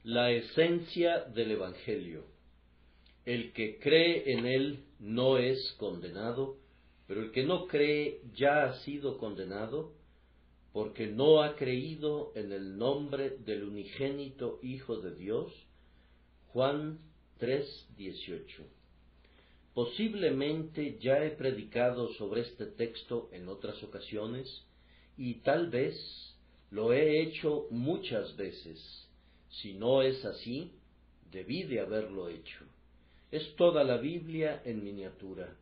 La esencia del Evangelio. El que cree en él no es condenado, pero el que no cree ya ha sido condenado, porque no ha creído en el nombre del unigénito Hijo de Dios. Juan 3:18. Posiblemente ya he predicado sobre este texto en otras ocasiones, y tal vez lo he hecho muchas veces. Si no es así, debí de haberlo hecho. Es toda la Biblia en miniatura.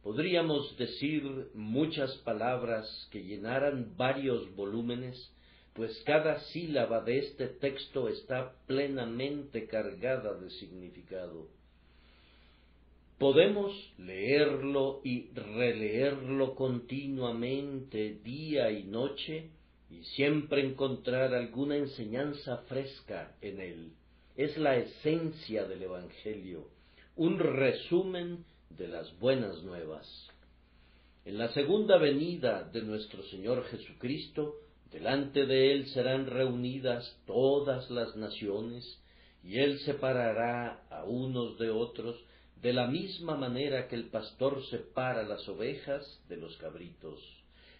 Podríamos decir muchas palabras que llenaran varios volúmenes, pues cada sílaba de este texto está plenamente cargada de significado. Podemos leerlo y releerlo continuamente, día y noche, y siempre encontrar alguna enseñanza fresca en él. Es la esencia del Evangelio, un resumen de las buenas nuevas. En la segunda venida de nuestro Señor Jesucristo, delante de Él serán reunidas todas las naciones, y Él separará a unos de otros, de la misma manera que el pastor separa las ovejas de los cabritos.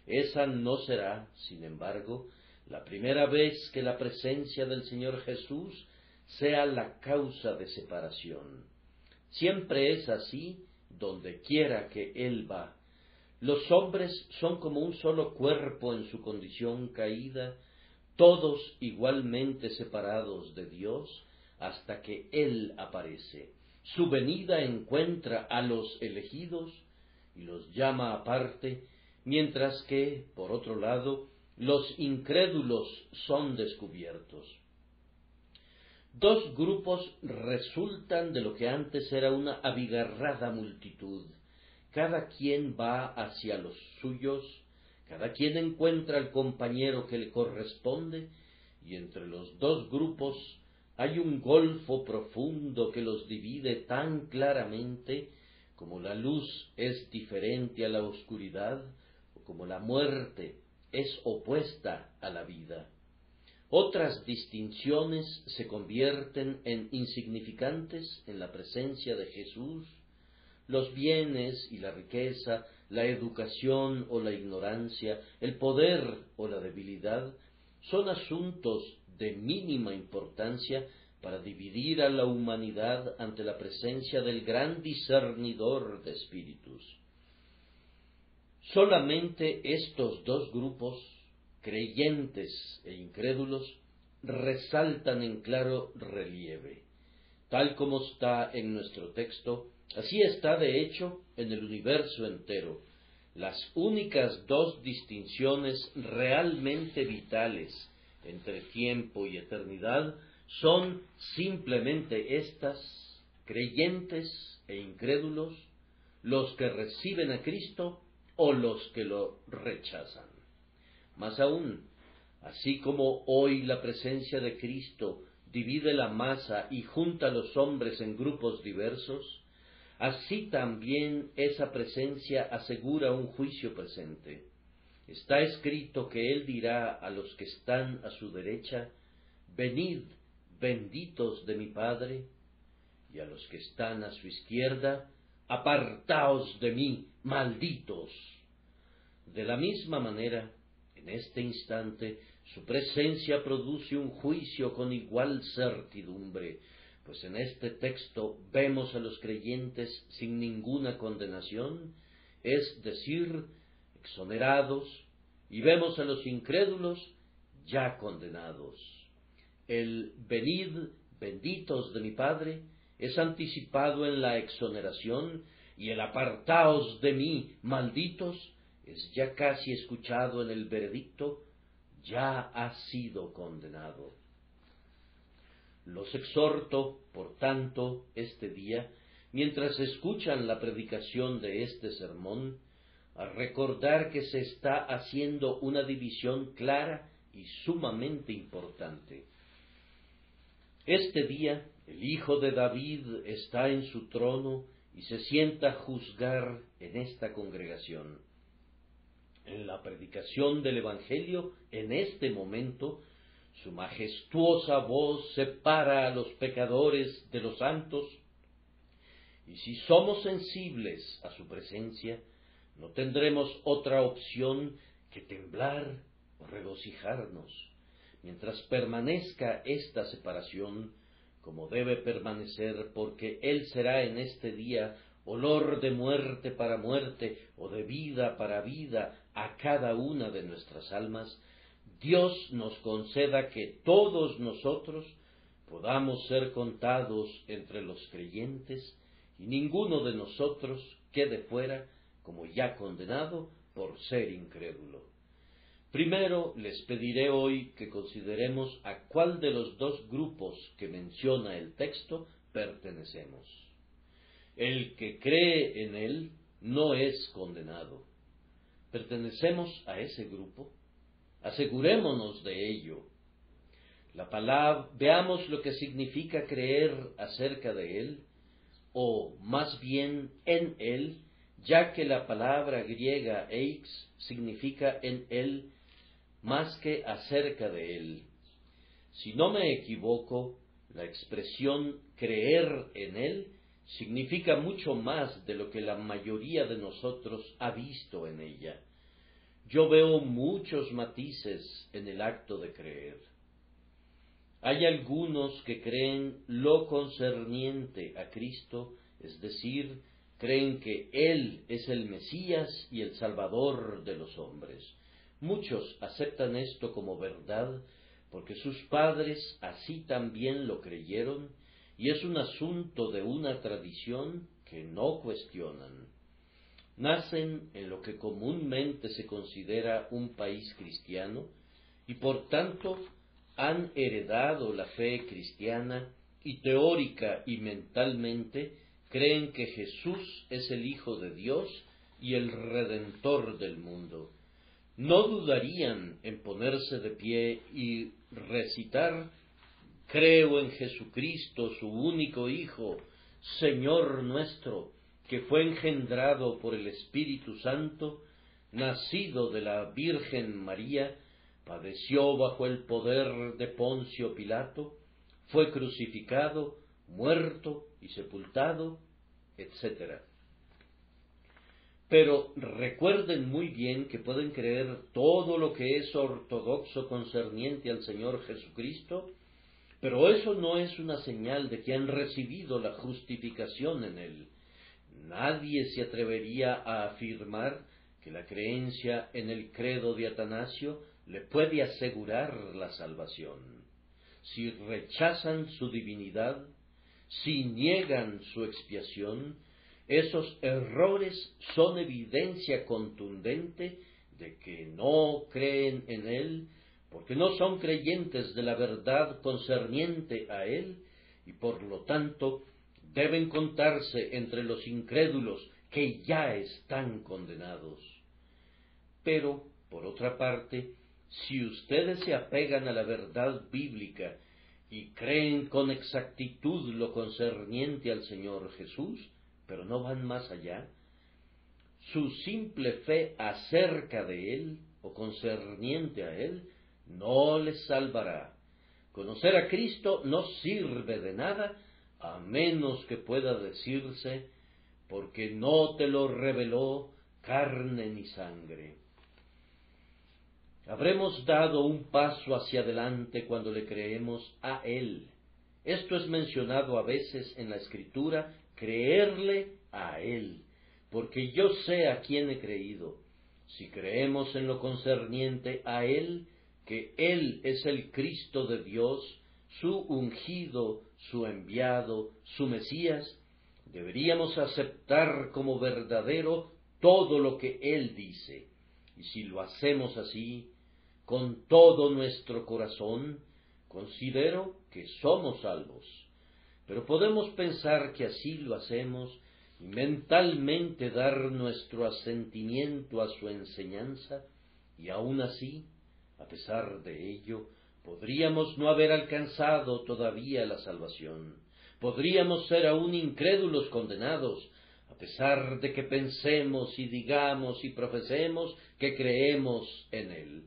Esa no será, sin embargo, la primera vez que la presencia del Señor Jesús sea la causa de separación. Siempre es así donde quiera que Él va. Los hombres son como un solo cuerpo en su condición caída, todos igualmente separados de Dios, hasta que Él aparece. Su venida encuentra a los elegidos y los llama aparte, mientras que, por otro lado, los incrédulos son descubiertos. Dos grupos resultan de lo que antes era una abigarrada multitud. Cada quien va hacia los suyos, cada quien encuentra al compañero que le corresponde, y entre los dos grupos hay un golfo profundo que los divide tan claramente como la luz es diferente a la oscuridad, o como la muerte es opuesta a la vida. Otras distinciones se convierten en insignificantes en la presencia de Jesús. Los bienes y la riqueza, la educación o la ignorancia, el poder o la debilidad, son asuntos de mínima importancia para dividir a la humanidad ante la presencia del gran discernidor de espíritus. Solamente estos dos grupos, creyentes e incrédulos, resaltan en claro relieve. Tal como está en nuestro texto, así está de hecho en el universo entero. Las únicas dos distinciones realmente vitales entre tiempo y eternidad son simplemente estas: creyentes e incrédulos, los que reciben a Cristo o los que lo rechazan. Más aún, así como hoy la presencia de Cristo divide la masa y junta a los hombres en grupos diversos, así también esa presencia asegura un juicio presente. Está escrito que Él dirá a los que están a su derecha: venid, benditos de mi Padre, y a los que están a su izquierda: apartaos de mí, malditos. De la misma manera, en este instante, su presencia produce un juicio con igual certidumbre, pues en este texto vemos a los creyentes sin ninguna condenación, es decir, exonerados, y vemos a los incrédulos ya condenados. El venid, benditos de mi Padre, es anticipado en la exoneración, y el apartaos de mí, malditos, es ya casi escuchado en el veredicto: ya ha sido condenado. Los exhorto, por tanto, este día, mientras escuchan la predicación de este sermón, a recordar que se está haciendo una división clara y sumamente importante. Este día, el Hijo de David está en su trono y se sienta a juzgar en esta congregación. En la predicación del Evangelio, en este momento, Su majestuosa voz separa a los pecadores de los santos, y si somos sensibles a su presencia, no tendremos otra opción que temblar o regocijarnos, mientras permanezca esta separación, como debe permanecer, porque Él será en este día olor de muerte para muerte o de vida para vida a cada una de nuestras almas. Dios nos conceda que todos nosotros podamos ser contados entre los creyentes y ninguno de nosotros quede fuera como ya condenado por ser incrédulo. Primero les pediré hoy que consideremos a cuál de los dos grupos que menciona el texto pertenecemos. El que cree en él no es condenado. ¿Pertenecemos a ese grupo? Asegurémonos de ello. Veamos lo que significa creer acerca de él, o más bien en él, ya que la palabra griega eix significa en él más que acerca de él. Si no me equivoco, la expresión creer en él significa mucho más de lo que la mayoría de nosotros ha visto en ella. Yo veo muchos matices en el acto de creer. Hay algunos que creen lo concerniente a Cristo, es decir, creen que Él es el Mesías y el Salvador de los hombres. Muchos aceptan esto como verdad porque sus padres así también lo creyeron y es un asunto de una tradición que no cuestionan. Nacen en lo que comúnmente se considera un país cristiano y por tanto han heredado la fe cristiana y teórica y mentalmente creen que Jesús es el Hijo de Dios y el Redentor del mundo. No dudarían en ponerse de pie y recitar: creo en Jesucristo, su único Hijo, Señor nuestro, que fue engendrado por el Espíritu Santo, nacido de la Virgen María, padeció bajo el poder de Poncio Pilato, fue crucificado, muerto y sepultado, etc. Pero recuerden muy bien que pueden creer todo lo que es ortodoxo concerniente al Señor Jesucristo, pero eso no es una señal de que han recibido la justificación en Él. Nadie se atrevería a afirmar que la creencia en el credo de Atanasio le puede asegurar la salvación. Si rechazan su divinidad, si niegan su expiación, esos errores son evidencia contundente de que no creen en Él, porque no son creyentes de la verdad concerniente a Él, y por lo tanto deben contarse entre los incrédulos que ya están condenados. Pero, por otra parte, si ustedes se apegan a la verdad bíblica y creen con exactitud lo concerniente al Señor Jesús, pero no van más allá, su simple fe acerca de Él o concerniente a Él no les salvará. Conocer a Cristo no sirve de nada a menos que pueda decirse: porque no te lo reveló carne ni sangre. Habremos dado un paso hacia adelante cuando le creemos a Él. Esto es mencionado a veces en la Escritura: creerle a Él, porque yo sé a quién he creído. Si creemos en lo concerniente a Él, que Él es el Cristo de Dios, su ungido, su enviado, su Mesías, deberíamos aceptar como verdadero todo lo que Él dice. Y si lo hacemos así, con todo nuestro corazón, considero que somos salvos. Pero podemos pensar que así lo hacemos y mentalmente dar nuestro asentimiento a su enseñanza, y aún así, a pesar de ello, podríamos no haber alcanzado todavía la salvación. Podríamos ser aún incrédulos condenados, a pesar de que pensemos y digamos y profesemos que creemos en Él.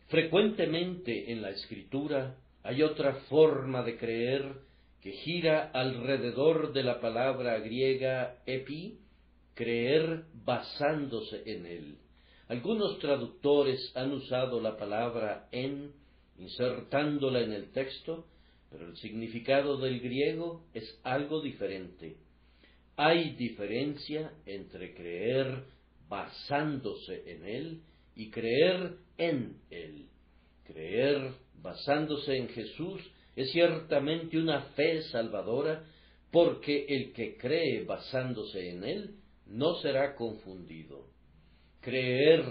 Frecuentemente en la Escritura hay otra forma de creer que gira alrededor de la palabra griega epi, creer basándose en él. Algunos traductores han usado la palabra en, insertándola en el texto, pero el significado del griego es algo diferente. Hay diferencia entre creer basándose en él y creer en él. Creer basándose en Jesús es ciertamente una fe salvadora, porque el que cree basándose en él no será confundido. Creer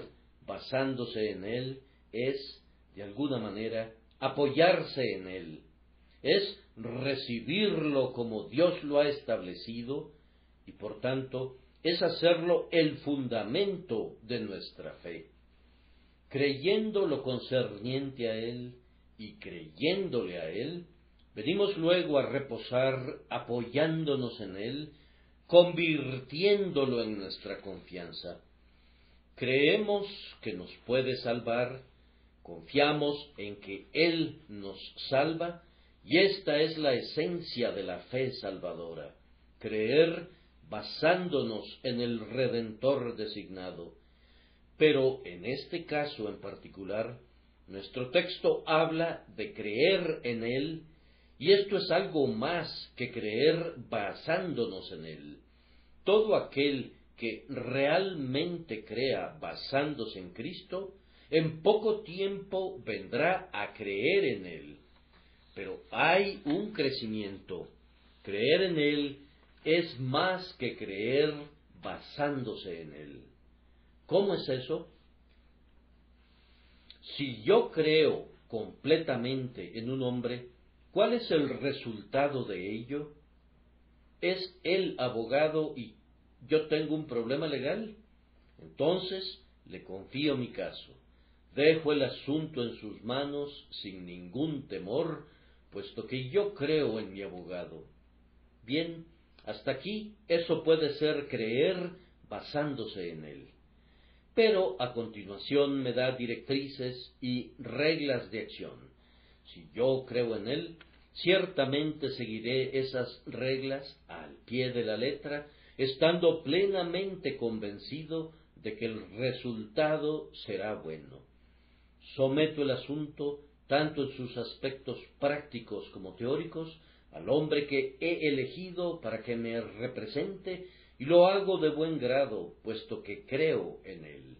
basándose en él es, de alguna manera, apoyarse en él, es recibirlo como Dios lo ha establecido y, por tanto, es hacerlo el fundamento de nuestra fe. Creyendo lo concerniente a él y creyéndole a él, venimos luego a reposar apoyándonos en él, convirtiéndolo en nuestra confianza. Creemos que nos puede salvar, confiamos en que él nos salva, y esta es la esencia de la fe salvadora, creer basándonos en el Redentor designado. Pero en este caso en particular, nuestro texto habla de creer en él, y esto es algo más que creer basándonos en él. Todo aquel que realmente crea basándose en Cristo, en poco tiempo vendrá a creer en él. Pero hay un crecimiento. Creer en él es más que creer basándose en él. ¿Cómo es eso? Si yo creo completamente en un hombre, ¿cuál es el resultado de ello? ¿Es él abogado y yo tengo un problema legal? Entonces le confío mi caso. Dejo el asunto en sus manos sin ningún temor, puesto que yo creo en mi abogado. Bien, hasta aquí eso puede ser creer basándose en él. Pero a continuación me da directrices y reglas de acción. Si yo creo en él, ciertamente seguiré esas reglas al pie de la letra, estando plenamente convencido de que el resultado será bueno. Someto el asunto, tanto en sus aspectos prácticos como teóricos, al hombre que he elegido para que me represente, y lo hago de buen grado, puesto que creo en él.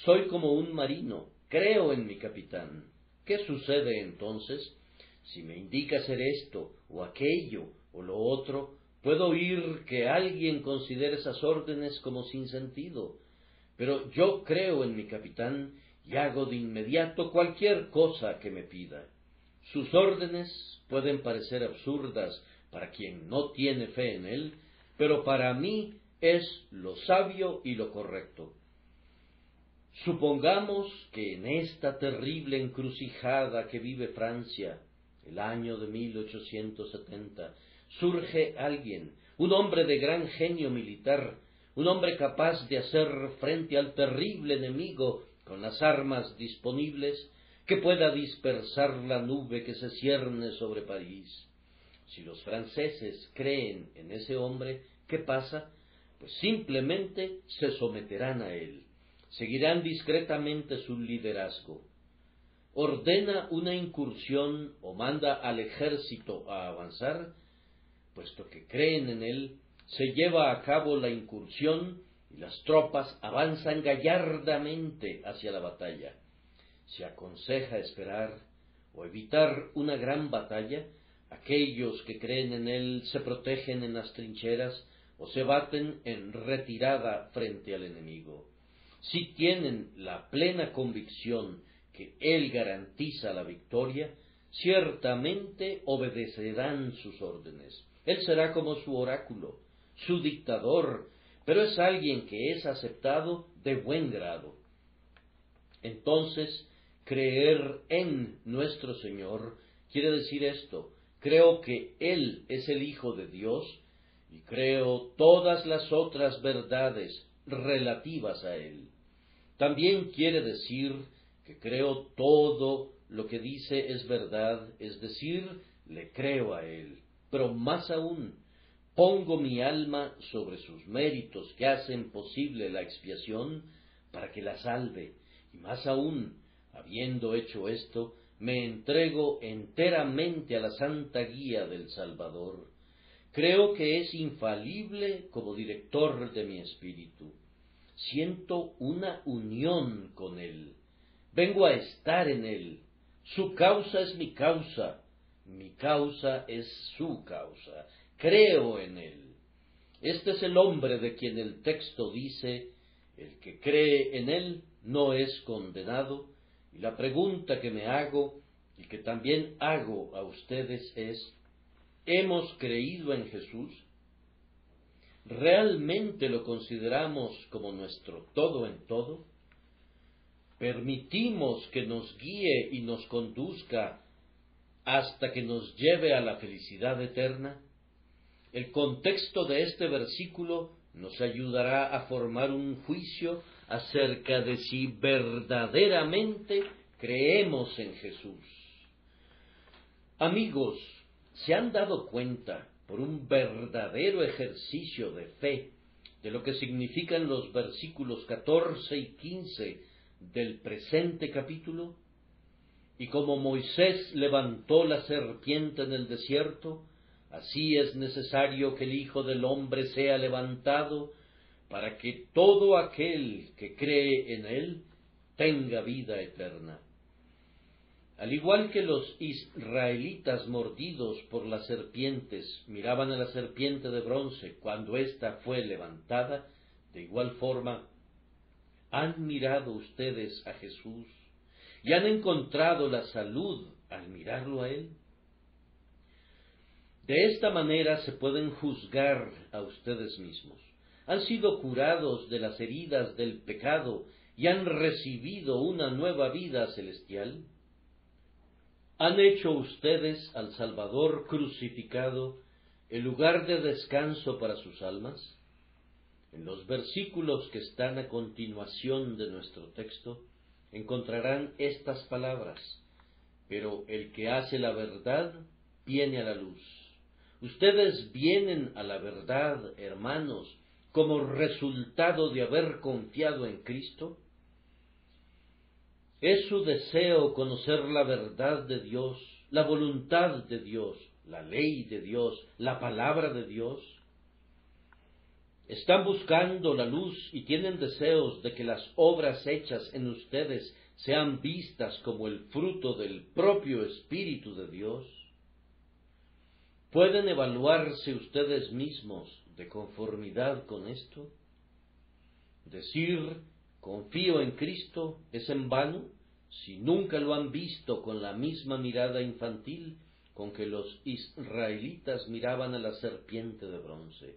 Soy como un marino, creo en mi capitán. ¿Qué sucede entonces? Si me indica hacer esto, o aquello, o lo otro, puedo oír que alguien considere esas órdenes como sin sentido. Pero yo creo en mi capitán y hago de inmediato cualquier cosa que me pida. Sus órdenes pueden parecer absurdas para quien no tiene fe en él, pero para mí es lo sabio y lo correcto. Supongamos que en esta terrible encrucijada que vive Francia, el año de 1870, surge alguien, un hombre de gran genio militar, un hombre capaz de hacer frente al terrible enemigo con las armas disponibles, que pueda dispersar la nube que se cierne sobre París. Si los franceses creen en ese hombre, ¿qué pasa? Pues simplemente se someterán a él, seguirán discretamente su liderazgo. Ordena una incursión o manda al ejército a avanzar, puesto que creen en él, se lleva a cabo la incursión y las tropas avanzan gallardamente hacia la batalla. Se aconseja esperar o evitar una gran batalla. Aquellos que creen en él se protegen en las trincheras o se baten en retirada frente al enemigo. Si tienen la plena convicción que él garantiza la victoria, ciertamente obedecerán sus órdenes. Él será como su oráculo, su dictador, pero es alguien que es aceptado de buen grado. Entonces, creer en nuestro Señor quiere decir esto: creo que Él es el Hijo de Dios y creo todas las otras verdades relativas a Él. También quiere decir que creo todo lo que dice es verdad, es decir, le creo a Él. Pero más aún, pongo mi alma sobre sus méritos que hacen posible la expiación para que la salve. Y más aún, habiendo hecho esto, me entrego enteramente a la santa guía del Salvador. Creo que es infalible como director de mi espíritu. Siento una unión con Él. Vengo a estar en Él. Su causa es mi causa es su causa. Creo en Él. Este es el hombre de quien el texto dice, el que cree en Él no es condenado. Y la pregunta que me hago y que también hago a ustedes es, ¿hemos creído en Jesús? ¿Realmente lo consideramos como nuestro todo en todo? ¿Permitimos que nos guíe y nos conduzca hasta que nos lleve a la felicidad eterna? El contexto de este versículo nos ayudará a formar un juicio acerca de si verdaderamente creemos en Jesús. Amigos, ¿se han dado cuenta, por un verdadero ejercicio de fe, de lo que significan los versículos 14 y 15 del presente capítulo? Y como Moisés levantó la serpiente en el desierto, así es necesario que el Hijo del Hombre sea levantado, para que todo aquel que cree en él tenga vida eterna. Al igual que los israelitas mordidos por las serpientes miraban a la serpiente de bronce cuando ésta fue levantada, de igual forma, ¿han mirado ustedes a Jesús y han encontrado la salud al mirarlo a Él? De esta manera se pueden juzgar a ustedes mismos. Han sido curados de las heridas del pecado y han recibido una nueva vida celestial. ¿Han hecho ustedes al Salvador crucificado el lugar de descanso para sus almas? En los versículos que están a continuación de nuestro texto encontrarán estas palabras: pero el que hace la verdad viene a la luz. Ustedes vienen a la verdad, hermanos, como resultado de haber confiado en Cristo. Es su deseo conocer la verdad de Dios, la voluntad de Dios, la ley de Dios, la palabra de Dios. Están buscando la luz y tienen deseos de que las obras hechas en ustedes sean vistas como el fruto del propio Espíritu de Dios. ¿Pueden evaluarse ustedes mismos de conformidad con esto? Decir confío en Cristo es en vano si nunca lo han visto con la misma mirada infantil con que los israelitas miraban a la serpiente de bronce.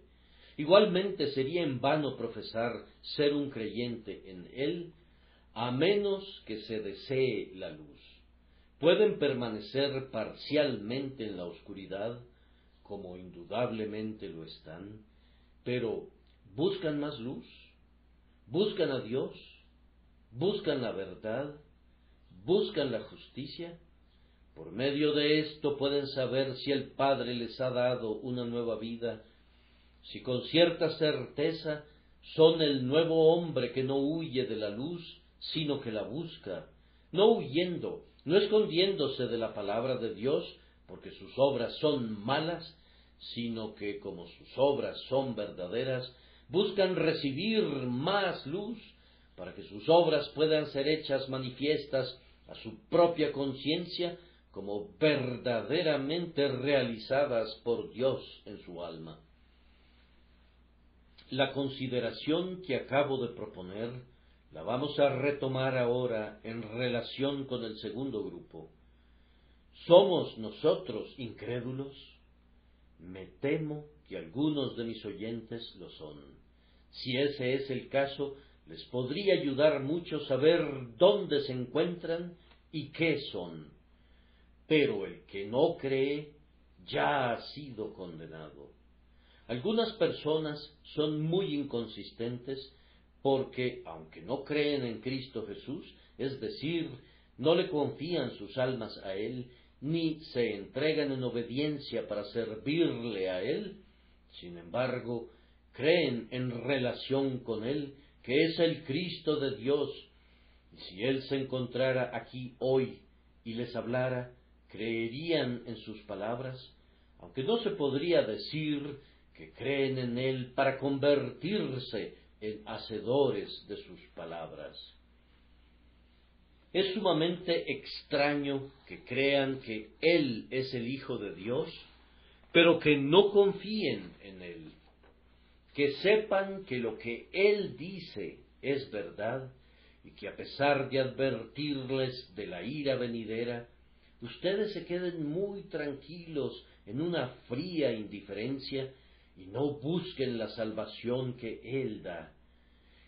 Igualmente sería en vano profesar ser un creyente en Él, a menos que se desee la luz. Pueden permanecer parcialmente en la oscuridad, como indudablemente lo están, pero ¿buscan más luz? ¿Buscan a Dios? ¿Buscan la verdad? ¿Buscan la justicia? Por medio de esto pueden saber si el Padre les ha dado una nueva vida, si con cierta certeza son el nuevo hombre que no huye de la luz, sino que la busca, no huyendo, no escondiéndose de la palabra de Dios, porque sus obras son malas, sino que como sus obras son verdaderas, buscan recibir más luz para que sus obras puedan ser hechas manifiestas a su propia conciencia como verdaderamente realizadas por Dios en su alma. La consideración que acabo de proponer la vamos a retomar ahora en relación con el segundo grupo. ¿Somos nosotros incrédulos? Me temo que algunos de mis oyentes lo son. Si ese es el caso, les podría ayudar mucho saber dónde se encuentran y qué son. Pero el que no cree ya ha sido condenado. Algunas personas son muy inconsistentes porque, aunque no creen en Cristo Jesús, es decir, no le confían sus almas a Él, ni se entregan en obediencia para servirle a Él, sin embargo, creen en relación con Él, que es el Cristo de Dios, y si Él se encontrara aquí hoy y les hablara, creerían en sus palabras, aunque no se podría decir que creen en Él para convertirse en hacedores de sus palabras. Es sumamente extraño que crean que Él es el Hijo de Dios, pero que no confíen en Él, que sepan que lo que Él dice es verdad y que a pesar de advertirles de la ira venidera, ustedes se queden muy tranquilos en una fría indiferencia y no busquen la salvación que Él da.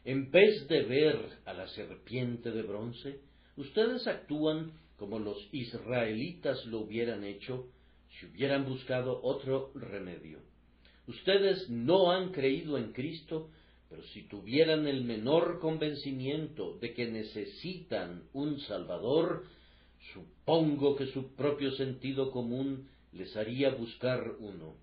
En vez de ver a la serpiente de bronce, ustedes actúan como los israelitas lo hubieran hecho si hubieran buscado otro remedio. Ustedes no han creído en Cristo, pero si tuvieran el menor convencimiento de que necesitan un Salvador, supongo que su propio sentido común les haría buscar uno.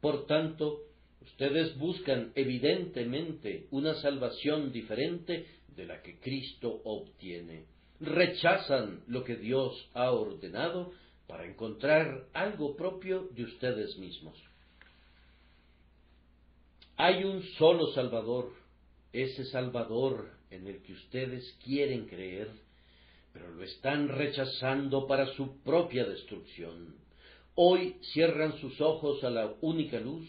Por tanto, ustedes buscan evidentemente una salvación diferente de la que Cristo obtiene. Rechazan lo que Dios ha ordenado para encontrar algo propio de ustedes mismos. Hay un solo Salvador, ese Salvador en el que ustedes quieren creer, pero lo están rechazando para su propia destrucción. Hoy cierran sus ojos a la única luz,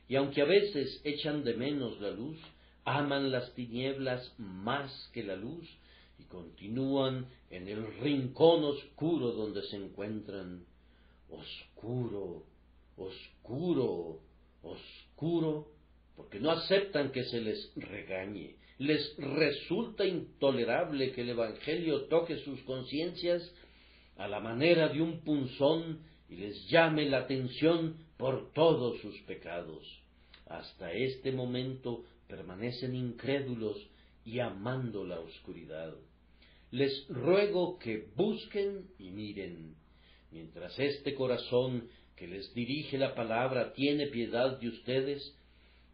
y aunque a veces echan de menos la luz, aman las tinieblas más que la luz, y continúan en el rincón oscuro donde se encuentran. Oscuro, oscuro, oscuro, porque no aceptan que se les regañe. Les resulta intolerable que el Evangelio toque sus conciencias a la manera de un punzón y les llame la atención por todos sus pecados. Hasta este momento permanecen incrédulos y amando la oscuridad. Les ruego que busquen y miren. Mientras este corazón que les dirige la palabra tiene piedad de ustedes,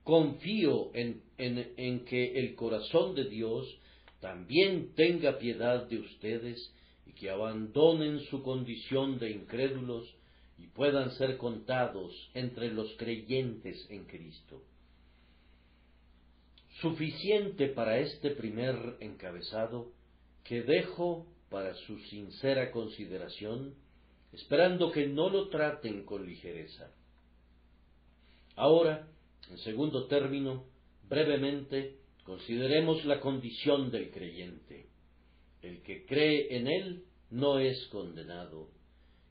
confío en que el corazón de Dios también tenga piedad de ustedes y que abandonen su condición de incrédulos y puedan ser contados entre los creyentes en Cristo. Suficiente para este primer encabezado que dejo para su sincera consideración, esperando que no lo traten con ligereza. Ahora, en segundo término, brevemente, consideremos la condición del creyente. El que cree en Él no es condenado.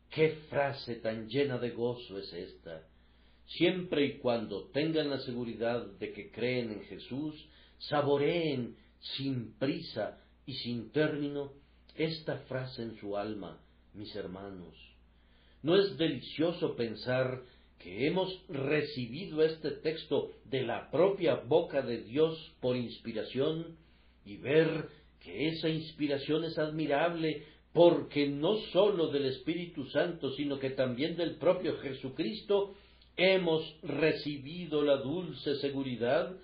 ¡Qué frase tan llena de gozo es esta! Siempre y cuando tengan la seguridad de que creen en Jesús, saboreen sin prisa y sin término esta frase en su alma, mis hermanos. ¿No es delicioso pensar que hemos recibido este texto de la propia boca de Dios por inspiración y ver que esa inspiración es admirable porque no sólo del Espíritu Santo, sino que también del propio Jesucristo hemos recibido la dulce seguridad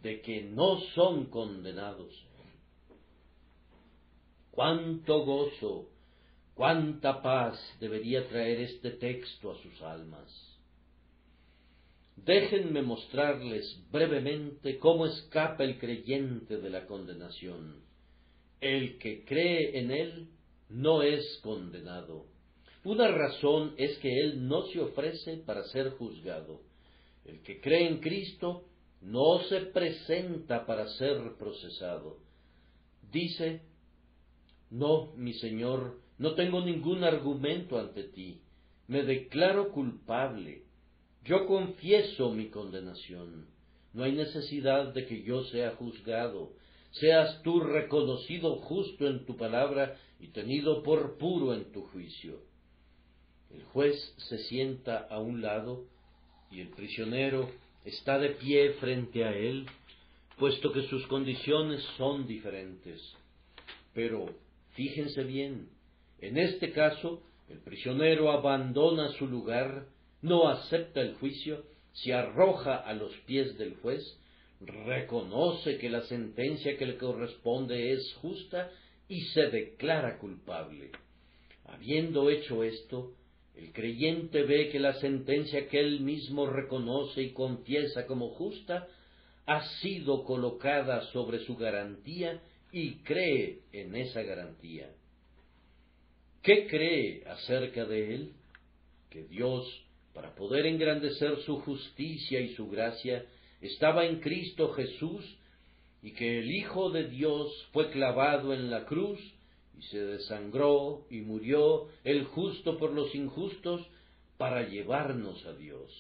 de que no son condenados? ¡Cuánto gozo, cuánta paz debería traer este texto a sus almas! Déjenme mostrarles brevemente cómo escapa el creyente de la condenación. El que cree en Él no es condenado. Una razón es que Él no se ofrece para ser juzgado. El que cree en Cristo no se presenta para ser procesado. Dice: no, mi Señor, no tengo ningún argumento ante ti. Me declaro culpable. Yo confieso mi condenación. No hay necesidad de que yo sea juzgado. Seas tú reconocido justo en tu palabra y tenido por puro en tu juicio. El juez se sienta a un lado y el prisionero está de pie frente a él, puesto que sus condiciones son diferentes. Pero Fíjense bien, en este caso, el prisionero abandona su lugar, no acepta el juicio, se arroja a los pies del juez, reconoce que la sentencia que le corresponde es justa y se declara culpable. Habiendo hecho esto, el creyente ve que la sentencia que él mismo reconoce y confiesa como justa ha sido colocada sobre su garantía y cree en esa garantía. ¿Qué cree acerca de él? Que Dios, para poder engrandecer su justicia y su gracia, estaba en Cristo Jesús, y que el Hijo de Dios fue clavado en la cruz, y se desangró y murió el justo por los injustos, para llevarnos a Dios.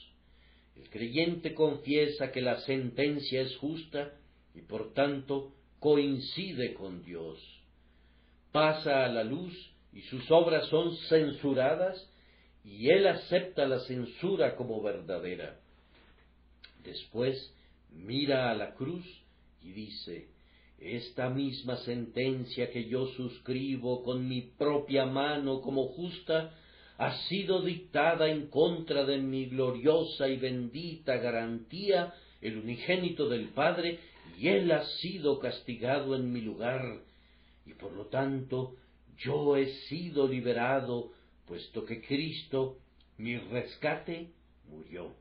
El creyente confiesa que la sentencia es justa, y por tanto coincide con Dios. Pasa a la luz, y sus obras son censuradas, y él acepta la censura como verdadera. Después mira a la cruz y dice: esta misma sentencia que yo suscribo con mi propia mano como justa, ha sido dictada en contra de mi gloriosa y bendita garantía, el unigénito del Padre, y él ha sido castigado en mi lugar, y por lo tanto yo he sido liberado, puesto que Cristo, mi rescate, murió.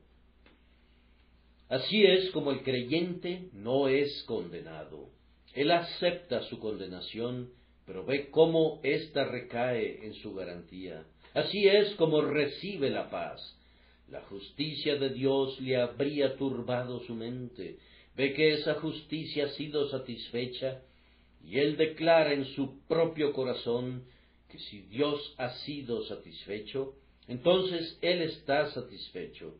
Así es como el creyente no es condenado. Él acepta su condenación, pero ve cómo ésta recae en su garantía. Así es como recibe la paz. La justicia de Dios le habría turbado su mente. Ve que esa justicia ha sido satisfecha, y él declara en su propio corazón que si Dios ha sido satisfecho, entonces él está satisfecho.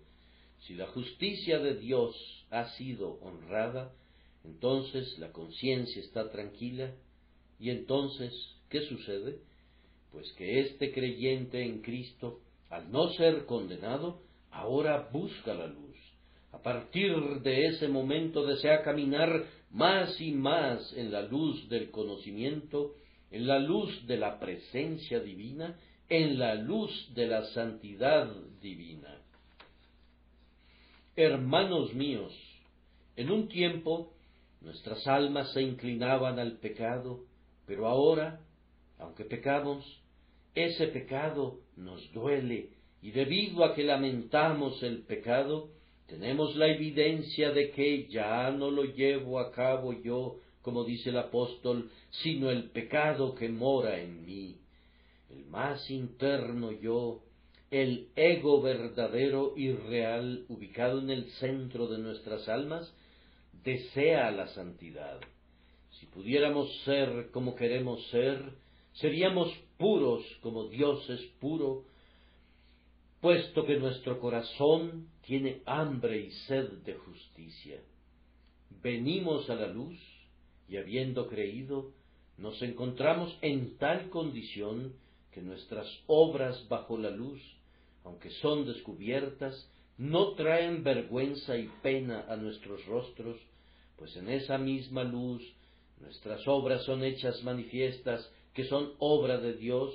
Si la justicia de Dios ha sido honrada, entonces la conciencia está tranquila. Y entonces, ¿qué sucede? Pues que este creyente en Cristo, al no ser condenado, ahora busca la luz. A partir de ese momento desea caminar más y más en la luz del conocimiento, en la luz de la presencia divina, en la luz de la santidad divina. Hermanos míos, en un tiempo nuestras almas se inclinaban al pecado, pero ahora, aunque pecamos, ese pecado nos duele, y debido a que lamentamos el pecado, tenemos la evidencia de que ya no lo llevo a cabo yo, como dice el apóstol, sino el pecado que mora en mí. El más interno yo, el ego verdadero y real, ubicado en el centro de nuestras almas, desea la santidad. Si pudiéramos ser como queremos ser, seríamos puros como Dios es puro, puesto que nuestro corazón tiene hambre y sed de justicia. Venimos a la luz, y habiendo creído, nos encontramos en tal condición que nuestras obras bajo la luz, aunque son descubiertas, no traen vergüenza y pena a nuestros rostros, pues en esa misma luz nuestras obras son hechas manifiestas, que son obra de Dios,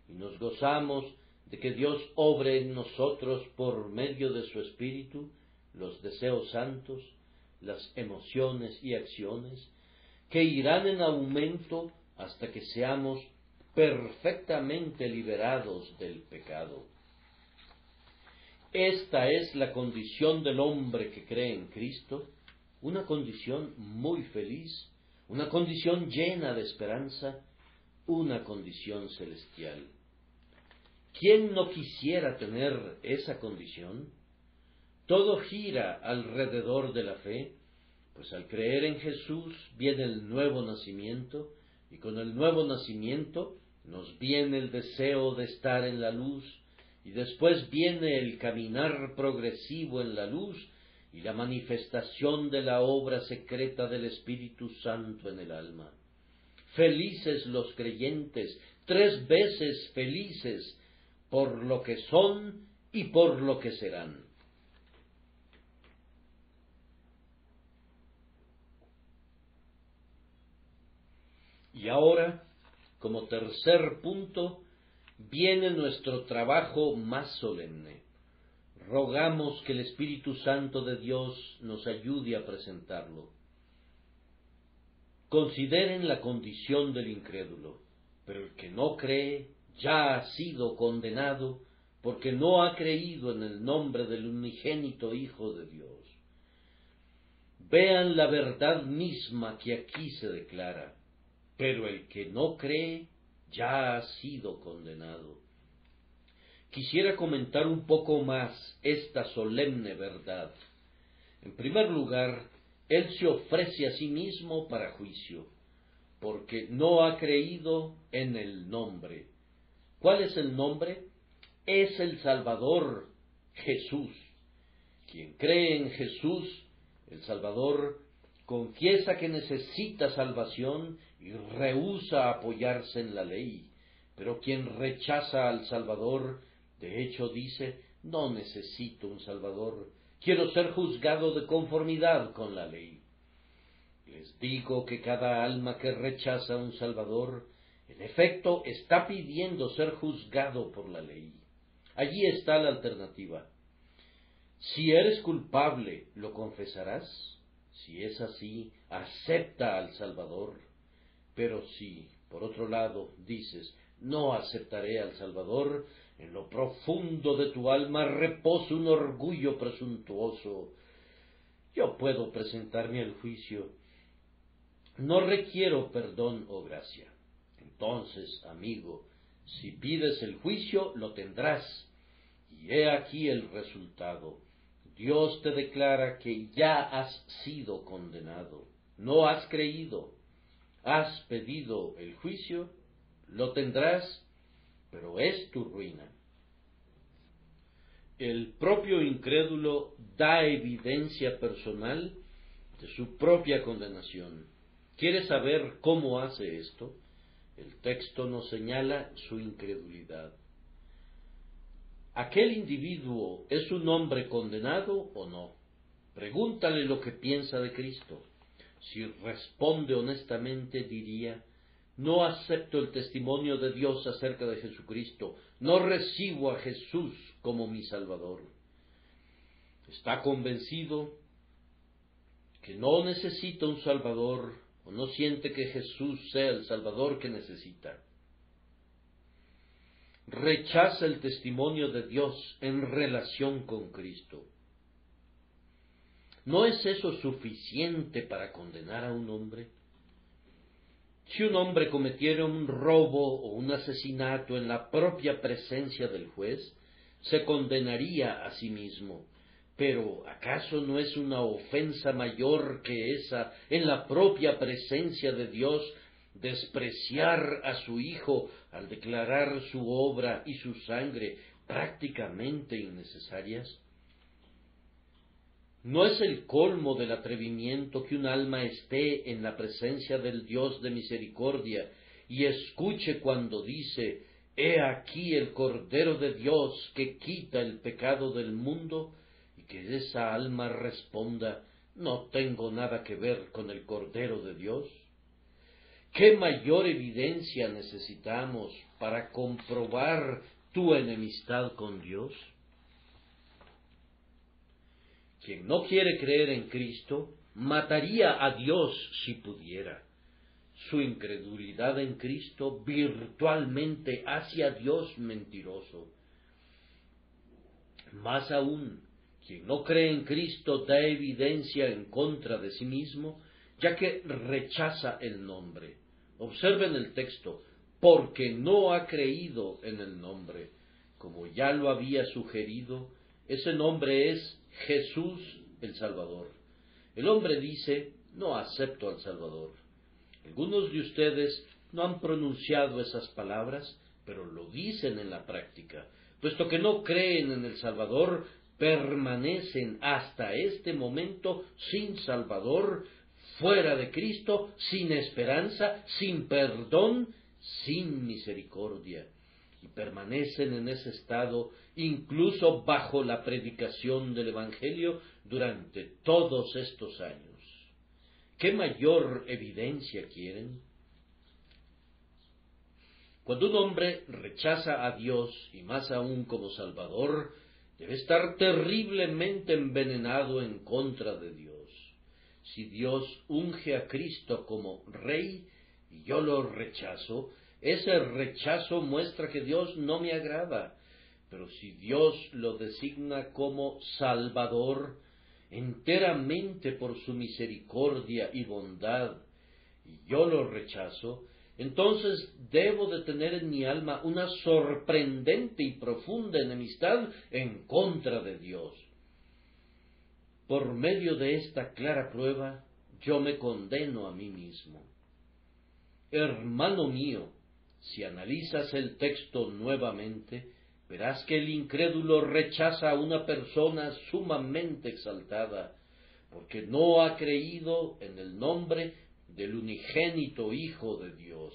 y nos gozamos de que Dios obre en nosotros por medio de su Espíritu los deseos santos, las emociones y acciones, que irán en aumento hasta que seamos perfectamente liberados del pecado. Esta es la condición del hombre que cree en Cristo, una condición muy feliz, una condición llena de esperanza, una condición celestial. ¿Quién no quisiera tener esa condición? Todo gira alrededor de la fe, pues al creer en Jesús viene el nuevo nacimiento, y con el nuevo nacimiento nos viene el deseo de estar en la luz, y después viene el caminar progresivo en la luz y la manifestación de la obra secreta del Espíritu Santo en el alma. Felices los creyentes, 3 veces felices, por lo que son y por lo que serán. Y ahora, como tercer punto, viene nuestro trabajo más solemne. Rogamos que el Espíritu Santo de Dios nos ayude a presentarlo. Consideren la condición del incrédulo, pero el que no cree ya ha sido condenado porque no ha creído en el nombre del unigénito Hijo de Dios. Vean la verdad misma que aquí se declara, pero el que no cree ya ha sido condenado. Quisiera comentar un poco más esta solemne verdad. En primer lugar, Él se ofrece a sí mismo para juicio, porque no ha creído en el nombre. ¿Cuál es el nombre? Es el Salvador, Jesús. Quien cree en Jesús, el Salvador, confiesa que necesita salvación y rehúsa apoyarse en la ley. Pero quien rechaza al Salvador, de hecho dice, no necesito un Salvador, quiero ser juzgado de conformidad con la ley. Les digo que cada alma que rechaza a un Salvador, en efecto, está pidiendo ser juzgado por la ley. Allí está la alternativa. Si eres culpable, ¿lo confesarás? Si es así, acepta al Salvador. Pero si, por otro lado, dices, no aceptaré al Salvador, en lo profundo de tu alma reposa un orgullo presuntuoso. Yo puedo presentarme al juicio. No requiero perdón o gracia. Entonces, amigo, si pides el juicio, lo tendrás. Y he aquí el resultado. Dios te declara que ya has sido condenado. No has creído. Has pedido el juicio, lo tendrás, pero es tu ruina. El propio incrédulo da evidencia personal de su propia condenación. ¿Quieres saber cómo hace esto? El texto nos señala su incredulidad. ¿Aquel individuo es un hombre condenado o no? Pregúntale lo que piensa de Cristo. Si responde honestamente, diría, no acepto el testimonio de Dios acerca de Jesucristo, no recibo a Jesús como mi Salvador. Está convencido que no necesita un Salvador o no siente que Jesús sea el Salvador que necesita. Rechaza el testimonio de Dios en relación con Cristo. ¿No es eso suficiente para condenar a un hombre? Si un hombre cometiera un robo o un asesinato en la propia presencia del juez, se condenaría a sí mismo. Pero ¿acaso no es una ofensa mayor que esa en la propia presencia de Dios despreciar a su Hijo al declarar su obra y su sangre prácticamente innecesarias? ¿No es el colmo del atrevimiento que un alma esté en la presencia del Dios de misericordia y escuche cuando dice, «He aquí el Cordero de Dios que quita el pecado del mundo», y que esa alma responda, «No tengo nada que ver con el Cordero de Dios»? ¿Qué mayor evidencia necesitamos para comprobar tu enemistad con Dios? Quien no quiere creer en Cristo, mataría a Dios si pudiera. Su incredulidad en Cristo virtualmente hace a Dios mentiroso. Más aún, quien no cree en Cristo da evidencia en contra de sí mismo, ya que rechaza el nombre. Observen el texto, porque no ha creído en el nombre. Como ya lo había sugerido, ese nombre es Jesús el Salvador. El hombre dice, no acepto al Salvador. Algunos de ustedes no han pronunciado esas palabras, pero lo dicen en la práctica. Puesto que no creen en el Salvador, permanecen hasta este momento sin Salvador, fuera de Cristo, sin esperanza, sin perdón, sin misericordia. Y permanecen en ese estado incluso bajo la predicación del Evangelio durante todos estos años. ¿Qué mayor evidencia quieren? Cuando un hombre rechaza a Dios, y más aún como Salvador, debe estar terriblemente envenenado en contra de Dios. Si Dios unge a Cristo como Rey, y yo lo rechazo, ese rechazo muestra que Dios no me agrada. Pero si Dios lo designa como Salvador, enteramente por su misericordia y bondad, y yo lo rechazo, entonces debo de tener en mi alma una sorprendente y profunda enemistad en contra de Dios. Por medio de esta clara prueba, yo me condeno a mí mismo. Hermano mío, si analizas el texto nuevamente, verás que el incrédulo rechaza a una persona sumamente exaltada, porque no ha creído en el nombre del unigénito Hijo de Dios.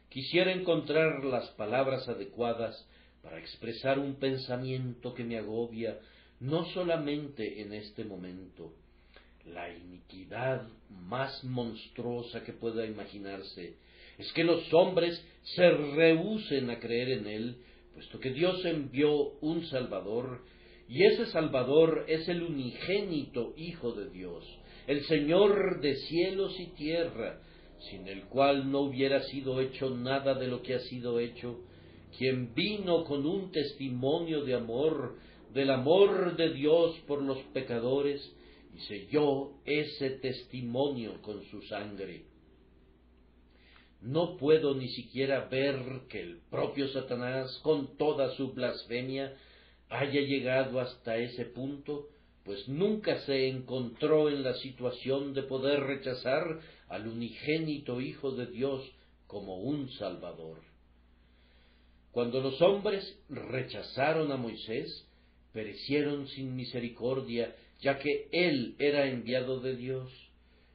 Quisiera encontrar las palabras adecuadas para expresar un pensamiento que me agobia, no solamente en este momento. La iniquidad más monstruosa que pueda imaginarse es que los hombres se rehúsen a creer en Él, puesto que Dios envió un Salvador, y ese Salvador es el unigénito Hijo de Dios, el Señor de cielos y tierra, sin el cual no hubiera sido hecho nada de lo que ha sido hecho, quien vino con un testimonio de amor, del amor de Dios por los pecadores, y selló ese testimonio con su sangre. No puedo ni siquiera ver que el propio Satanás, con toda su blasfemia, haya llegado hasta ese punto, pues nunca se encontró en la situación de poder rechazar al unigénito Hijo de Dios como un Salvador. Cuando los hombres rechazaron a Moisés, perecieron sin misericordia, ya que él era enviado de Dios.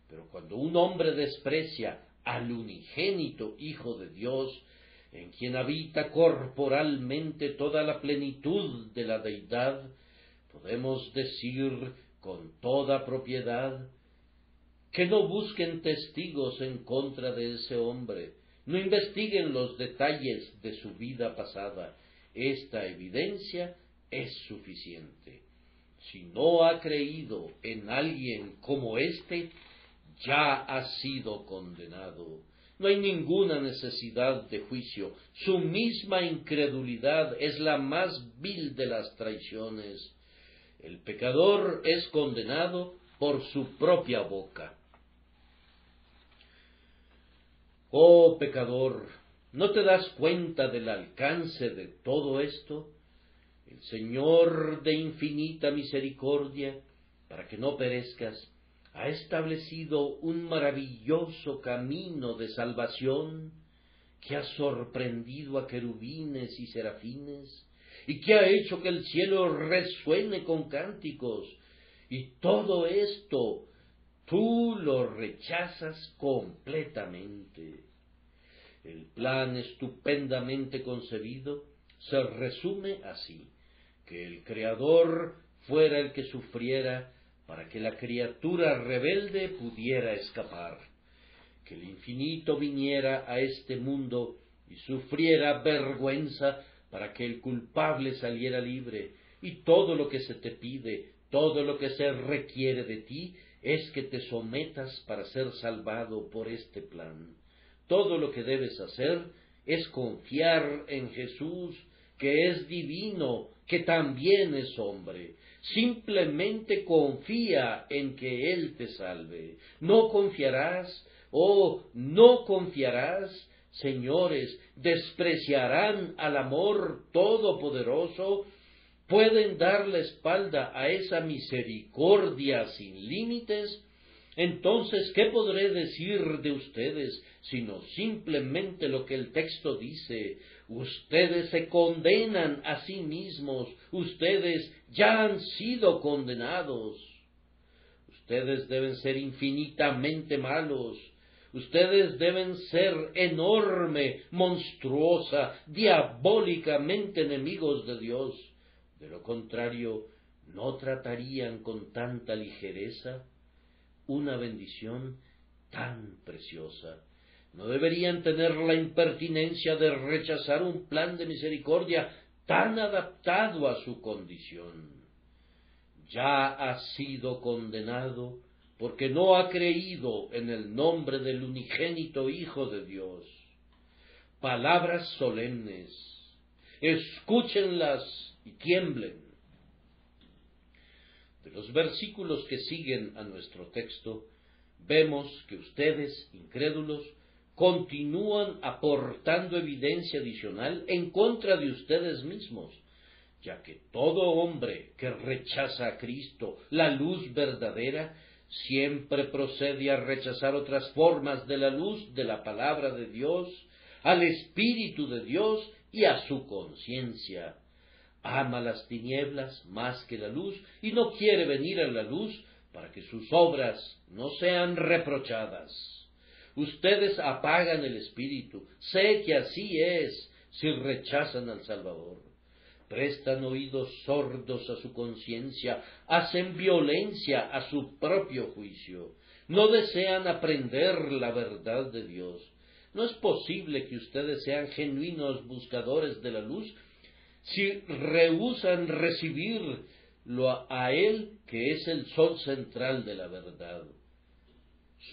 Pero cuando un hombre desprecia al unigénito Hijo de Dios, en quien habita corporalmente toda la plenitud de la deidad, podemos decir con toda propiedad que no busquen testigos en contra de ese hombre, no investiguen los detalles de su vida pasada. Esta evidencia es suficiente. Si no ha creído en alguien como éste, ya ha sido condenado. No hay ninguna necesidad de juicio. Su misma incredulidad es la más vil de las traiciones. El pecador es condenado por su propia boca. Oh pecador, ¿no te das cuenta del alcance de todo esto? El Señor de infinita misericordia, para que no perezcas, ha establecido un maravilloso camino de salvación que ha sorprendido a querubines y serafines y que ha hecho que el cielo resuene con cánticos. Y todo esto tú lo rechazas completamente. El plan estupendamente concebido se resume así: que el Creador fuera el que sufriera para que la criatura rebelde pudiera escapar, que el infinito viniera a este mundo y sufriera vergüenza para que el culpable saliera libre, y todo lo que se te pide, todo lo que se requiere de ti, es que te sometas para ser salvado por este plan. Todo lo que debes hacer es confiar en Jesús, que es divino, que también es hombre. Simplemente confía en que Él te salve. No confiarás, no confiarás, señores, despreciarán al amor todopoderoso, pueden dar la espalda a esa misericordia sin límites. Entonces, ¿qué podré decir de ustedes, sino simplemente lo que el texto dice? Ustedes se condenan a sí mismos, ustedes ya han sido condenados. Ustedes deben ser infinitamente malos, ustedes deben ser enorme, monstruosa, diabólicamente enemigos de Dios. De lo contrario, ¿no tratarían con tanta ligereza una bendición tan preciosa? no deberían tener la impertinencia de rechazar un plan de misericordia tan adaptado a su condición. Ya ha sido condenado porque no ha creído en el nombre del unigénito Hijo de Dios. Palabras solemnes, escúchenlas y tiemblen. De los versículos que siguen a nuestro texto, vemos que ustedes, incrédulos, continúan aportando evidencia adicional en contra de ustedes mismos, ya que todo hombre que rechaza a Cristo, la luz verdadera, siempre procede a rechazar otras formas de la luz de la palabra de Dios, al Espíritu de Dios y a su conciencia. Ama las tinieblas más que la luz y no quiere venir a la luz para que sus obras no sean reprochadas. Ustedes apagan el Espíritu, sé que así es si rechazan al Salvador. Prestan oídos sordos a su conciencia, hacen violencia a su propio juicio, no desean aprender la verdad de Dios. No es posible que ustedes sean genuinos buscadores de la luz si rehúsan recibirlo a Él, que es el sol central de la verdad.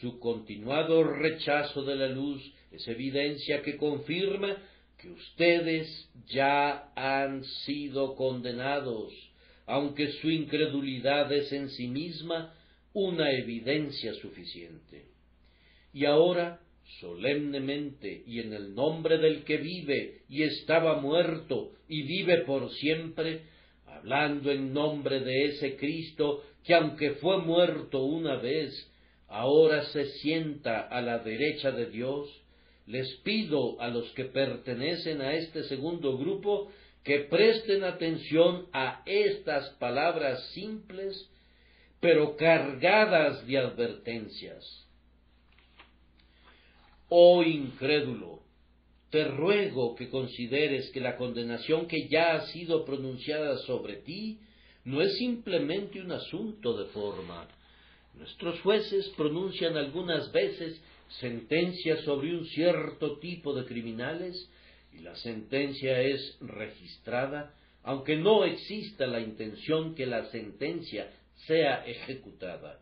Su continuado rechazo de la luz es evidencia que confirma que ustedes ya han sido condenados, aunque su incredulidad es en sí misma una evidencia suficiente. Y ahora, solemnemente y en el nombre del que vive y estaba muerto y vive por siempre, hablando en nombre de ese Cristo que aunque fue muerto una vez, ahora se sienta a la derecha de Dios, les pido a los que pertenecen a este segundo grupo que presten atención a estas palabras simples, pero cargadas de advertencias. Oh incrédulo, te ruego que consideres que la condenación que ya ha sido pronunciada sobre ti no es simplemente un asunto de forma. Nuestros jueces pronuncian algunas veces sentencias sobre un cierto tipo de criminales y la sentencia es registrada, aunque no exista la intención que la sentencia sea ejecutada.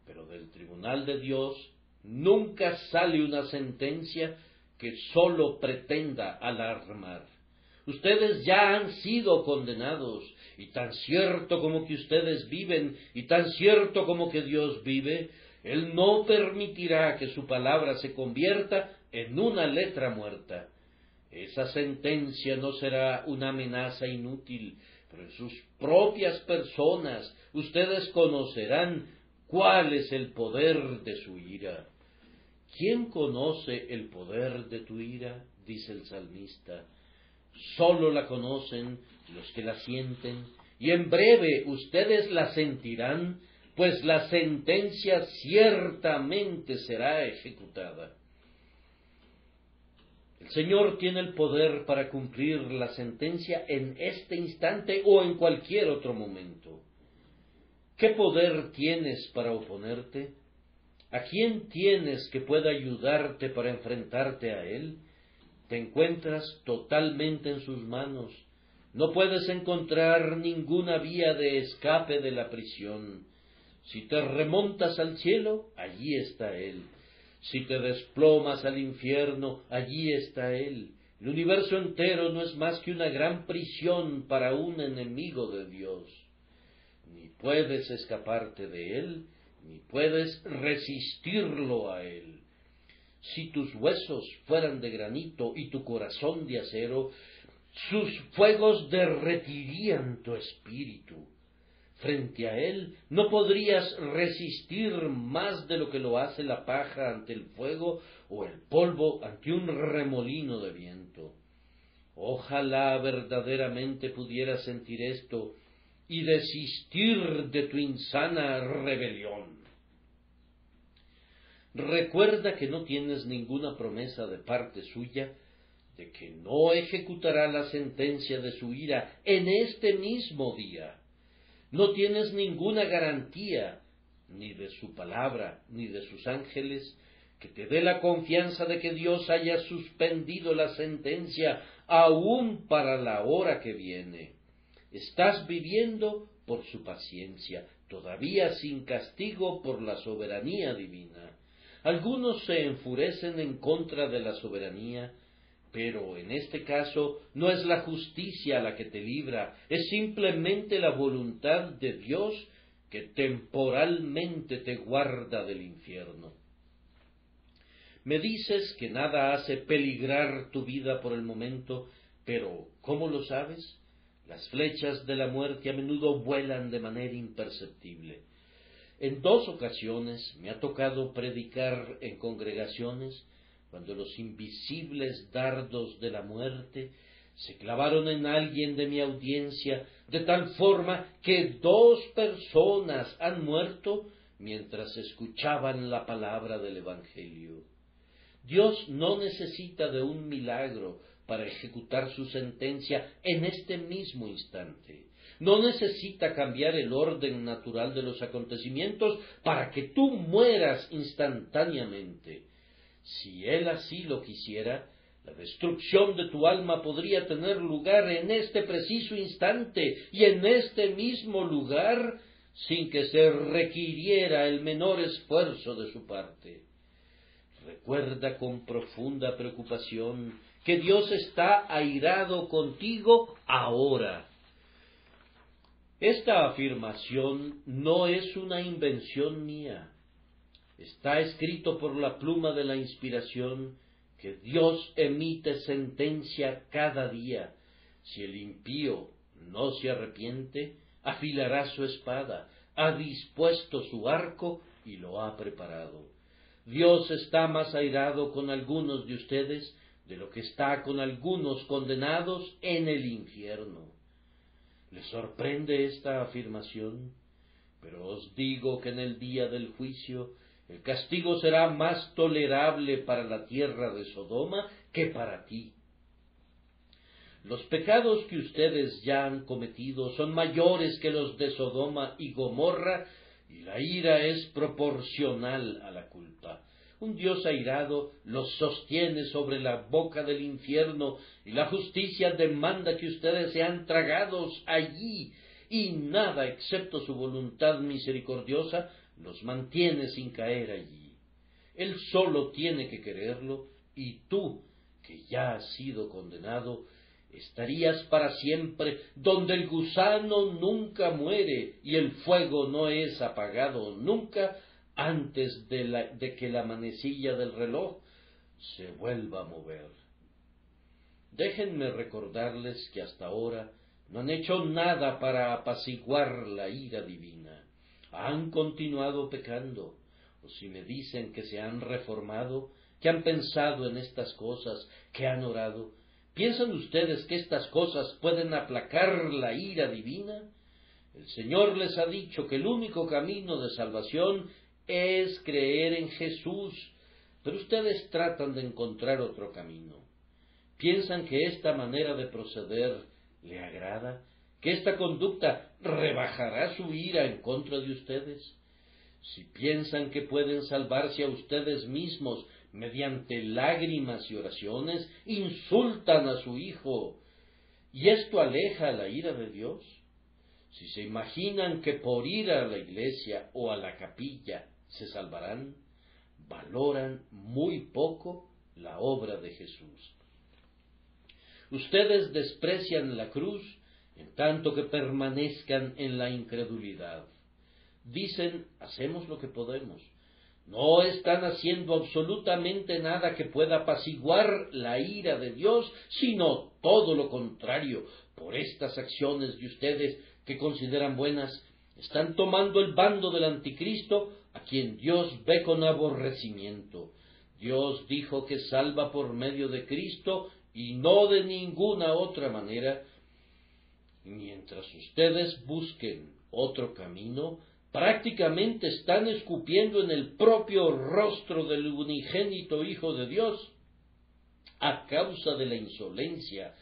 Pero del tribunal de Dios nunca sale una sentencia que sólo pretenda alarmar. Ustedes ya han sido condenados, y tan cierto como que ustedes viven, y tan cierto como que Dios vive, Él no permitirá que su palabra se convierta en una letra muerta. Esa sentencia no será una amenaza inútil, pero en sus propias personas ustedes conocerán cuál es el poder de su ira. ¿Quién conoce el poder de tu ira?, dice el salmista. Sólo la conocen los que la sienten, y en breve ustedes la sentirán, pues la sentencia ciertamente será ejecutada. El Señor tiene el poder para cumplir la sentencia en este instante o en cualquier otro momento. ¿Qué poder tienes para oponerte? ¿A quién tienes que pueda ayudarte para enfrentarte a Él? Te encuentras totalmente en sus manos. No puedes encontrar ninguna vía de escape de la prisión. Si te remontas al cielo, allí está Él. Si te desplomas al infierno, allí está Él. El universo entero no es más que una gran prisión para un enemigo de Dios. Ni puedes escaparte de Él, ni puedes resistirlo a Él. Si tus huesos fueran de granito y tu corazón de acero, sus fuegos derretirían tu espíritu. Frente a Él no podrías resistir más de lo que lo hace la paja ante el fuego o el polvo ante un remolino de viento. Ojalá verdaderamente pudieras sentir esto y desistir de tu insana rebelión. Recuerda que no tienes ninguna promesa de parte suya de que no ejecutará la sentencia de su ira en este mismo día. No tienes ninguna garantía, ni de su palabra, ni de sus ángeles, que te dé la confianza de que Dios haya suspendido la sentencia aún para la hora que viene. Estás viviendo por su paciencia, todavía sin castigo por la soberanía divina. Algunos se enfurecen en contra de la soberanía, pero en este caso no es la justicia la que te libra, es simplemente la voluntad de Dios que temporalmente te guarda del infierno. Me dices que nada hace peligrar tu vida por el momento, pero ¿cómo lo sabes? Las flechas de la muerte a menudo vuelan de manera imperceptible. En 2 ocasiones me ha tocado predicar en congregaciones cuando los invisibles dardos de la muerte se clavaron en alguien de mi audiencia, de tal forma que 2 personas han muerto mientras escuchaban la palabra del Evangelio. Dios no necesita de un milagro para ejecutar su sentencia en este mismo instante. No necesita cambiar el orden natural de los acontecimientos para que tú mueras instantáneamente. Si Él así lo quisiera, la destrucción de tu alma podría tener lugar en este preciso instante y en este mismo lugar, sin que se requiriera el menor esfuerzo de su parte. Recuerda con profunda preocupación que Dios está airado contigo ahora. Esta afirmación no es una invención mía. Está escrito por la pluma de la inspiración que Dios emite sentencia cada día. Si el impío no se arrepiente, afilará su espada, ha dispuesto su arco y lo ha preparado. Dios está más airado con algunos de ustedes de lo que está con algunos condenados en el infierno. ¿Les sorprende esta afirmación? Pero os digo que en el día del juicio el castigo será más tolerable para la tierra de Sodoma que para ti. Los pecados que ustedes ya han cometido son mayores que los de Sodoma y Gomorra, y la ira es proporcional a la culpa. Un Dios airado los sostiene sobre la boca del infierno, y la justicia demanda que ustedes sean tragados allí, y nada excepto su voluntad misericordiosa los mantiene sin caer allí. Él solo tiene que quererlo, y tú, que ya has sido condenado, estarías para siempre donde el gusano nunca muere y el fuego no es apagado nunca antes de que la manecilla del reloj se vuelva a mover. Déjenme recordarles que hasta ahora no han hecho nada para apaciguar la ira divina. Han continuado pecando, o si me dicen que se han reformado, que han pensado en estas cosas, que han orado, ¿piensan ustedes que estas cosas pueden aplacar la ira divina? El Señor les ha dicho que el único camino de salvación es creer en Jesús, pero ustedes tratan de encontrar otro camino. ¿Piensan que esta manera de proceder le agrada? ¿Que esta conducta rebajará su ira en contra de ustedes? Si piensan que pueden salvarse a ustedes mismos mediante lágrimas y oraciones, insultan a su Hijo, y esto aleja la ira de Dios. Si se imaginan que por ir a la iglesia o a la capilla se salvarán, valoran muy poco la obra de Jesús. Ustedes desprecian la cruz en tanto que permanezcan en la incredulidad. Dicen, hacemos lo que podemos. No están haciendo absolutamente nada que pueda apaciguar la ira de Dios, sino todo lo contrario. Por estas acciones de ustedes que consideran buenas, están tomando el bando del anticristo, a quien Dios ve con aborrecimiento. Dios dijo que salva por medio de Cristo y no de ninguna otra manera. Mientras ustedes busquen otro camino, prácticamente están escupiendo en el propio rostro del unigénito Hijo de Dios, a causa de la insolencia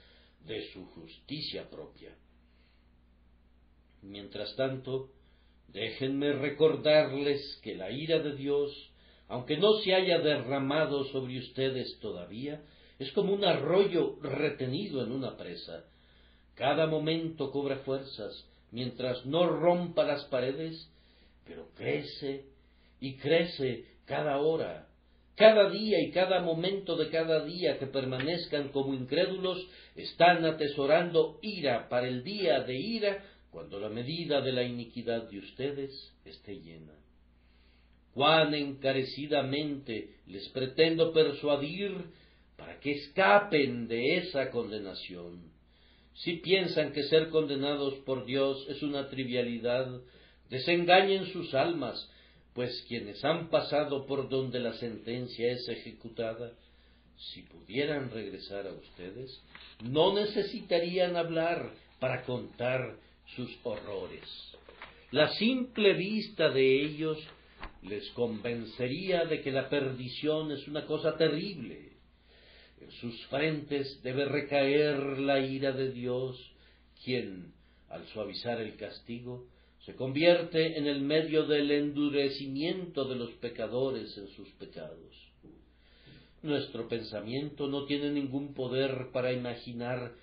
de su justicia propia. Mientras tanto, déjenme recordarles que la ira de Dios, aunque no se haya derramado sobre ustedes todavía, es como un arroyo retenido en una presa. Cada momento cobra fuerzas, mientras no rompa las paredes, pero crece y crece cada hora. Cada día y cada momento de cada día que permanezcan como incrédulos, están atesorando ira para el día de ira, cuando la medida de la iniquidad de ustedes esté llena. Cuán encarecidamente les pretendo persuadir para que escapen de esa condenación. Si piensan que ser condenados por Dios es una trivialidad, desengañen sus almas, pues quienes han pasado por donde la sentencia es ejecutada, si pudieran regresar a ustedes, no necesitarían hablar para contar sus horrores. La simple vista de ellos les convencería de que la perdición es una cosa terrible. En sus frentes debe recaer la ira de Dios, quien, al suavizar el castigo, se convierte en el medio del endurecimiento de los pecadores en sus pecados. Nuestro pensamiento no tiene ningún poder para imaginar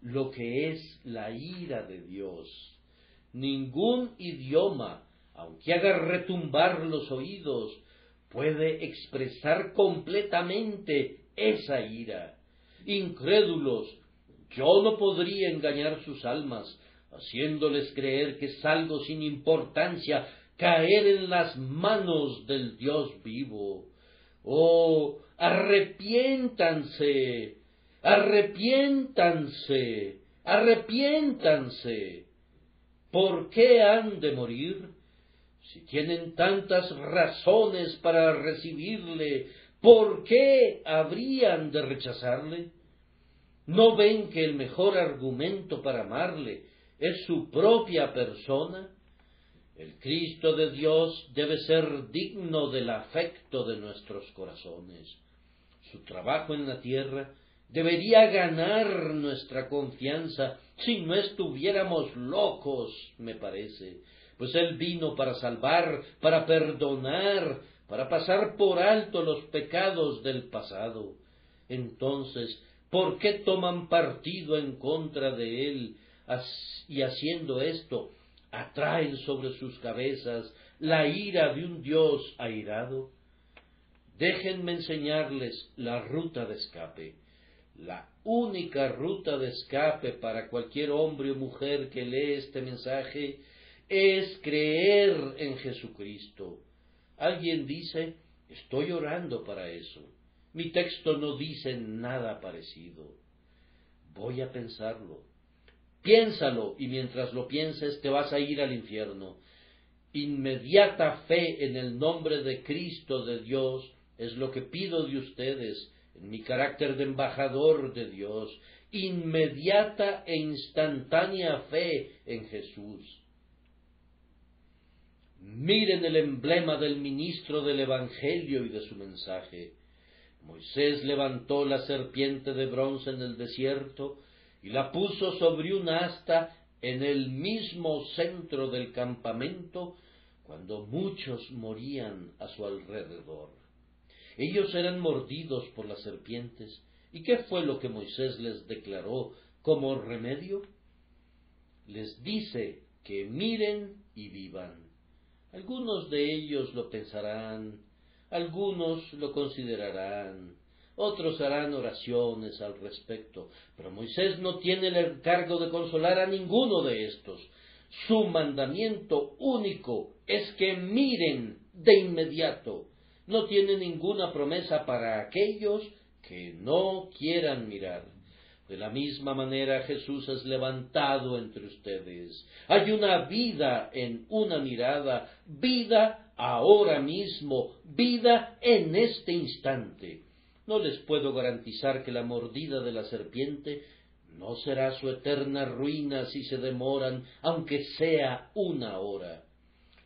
lo que es la ira de Dios. Ningún idioma, aunque haga retumbar los oídos, puede expresar completamente esa ira. Incrédulos, yo no podría engañar sus almas, haciéndoles creer que es algo sin importancia caer en las manos del Dios vivo. Oh, arrepiéntanse, arrepiéntanse, arrepiéntanse. ¿Por qué han de morir? Si tienen tantas razones para recibirle, ¿por qué habrían de rechazarle? ¿No ven que el mejor argumento para amarle es su propia persona? El Cristo de Dios debe ser digno del afecto de nuestros corazones. Su trabajo en la tierra debería ganar nuestra confianza si no estuviéramos locos, me parece, pues Él vino para salvar, para perdonar, para pasar por alto los pecados del pasado. Entonces, ¿por qué toman partido en contra de Él? Y haciendo esto, atraen sobre sus cabezas la ira de un Dios airado. Déjenme enseñarles la ruta de escape. La única ruta de escape para cualquier hombre o mujer que lee este mensaje es creer en Jesucristo. Alguien dice, estoy orando para eso. Mi texto no dice nada parecido. Voy a pensarlo. Piénsalo, y mientras lo pienses te vas a ir al infierno. Inmediata fe en el nombre de Cristo de Dios es lo que pido de ustedes, en mi carácter de embajador de Dios. Inmediata e instantánea fe en Jesús. Miren el emblema del ministro del Evangelio y de su mensaje. Moisés levantó la serpiente de bronce en el desierto y la puso sobre un asta en el mismo centro del campamento, cuando muchos morían a su alrededor. Ellos eran mordidos por las serpientes. ¿Y qué fue lo que Moisés les declaró como remedio? Les dice que miren y vivan. Algunos de ellos lo pensarán, algunos lo considerarán, otros harán oraciones al respecto, pero Moisés no tiene el encargo de consolar a ninguno de estos. Su mandamiento único es que miren de inmediato. No tiene ninguna promesa para aquellos que no quieran mirar. De la misma manera Jesús es levantado entre ustedes. Hay una vida en una mirada, vida ahora mismo, vida en este instante. No les puedo garantizar que la mordida de la serpiente no será su eterna ruina si se demoran, aunque sea una hora.